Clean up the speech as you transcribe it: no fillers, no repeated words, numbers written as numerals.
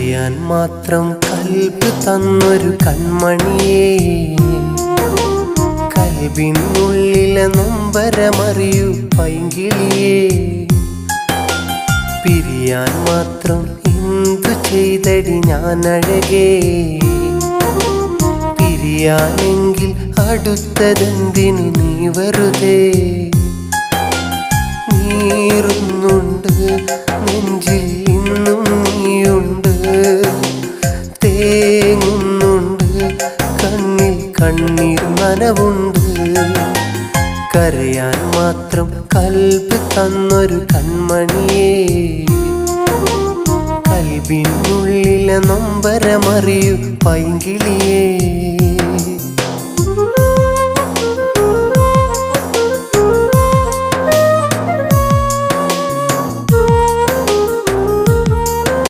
പിരിയാൻ മാത്രം കൽബ് തന്നൊരു കൺമണിയേ, കൽബിനുള്ളിലെ നൊമ്പരമറിയൂ പൈങ്കിളിയേ. പിരിയാൻ മാത്രം എന്തു ചെയ്തടി ഞാനഴകേ, പിരിയാനെങ്കിൽ അടുത്തതെന്തിനു നീ വെറുതെ. നീറുന്നുണ്ട് നെഞ്ചിൽ ഇന്നും നീയുണ്ട്, തേങ്ങുന്നുണ്ട് കണ്ണിൽ കണ്ണീർ നനവുണ്ട്. കരയാൻ മാത്രം കൽബ് തന്നൊരു കൺമണിയേ, കൽബിനുള്ളിലെ നൊമ്പരമറിയൂ പൈങ്കിളിയേ.